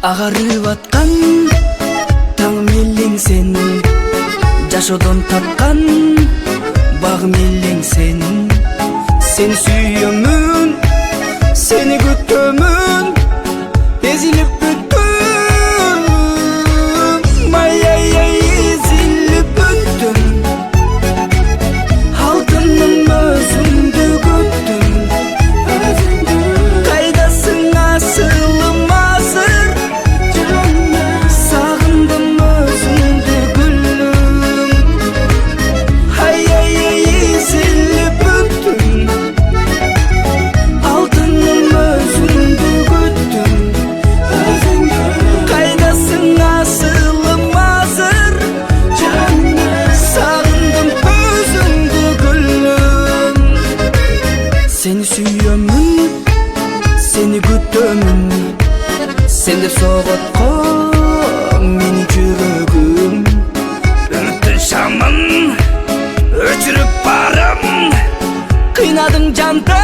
Агарып аткан таң мелең сен, жашоодон тапкан багым элең сен. Сени сүйөмүн, сени күтөмүн, эзилип бүттүм, ай эзилип бүттүм. Алтыным өзүңдү күттүм, кайдасың асылым азыр, сагындым өзүңдү гүлүм. Ай эзилип бүттүм, алтыным өзүңдү күттүм, кайдасың асылым азыр, сагындым өзүңдү гүлүм. Сени сүйөмүн, сени күтөмүн, сен деп соготкон менин жүрөгүм. Үмүттүн шамын өчүрүп барым, кыйнадың жанды.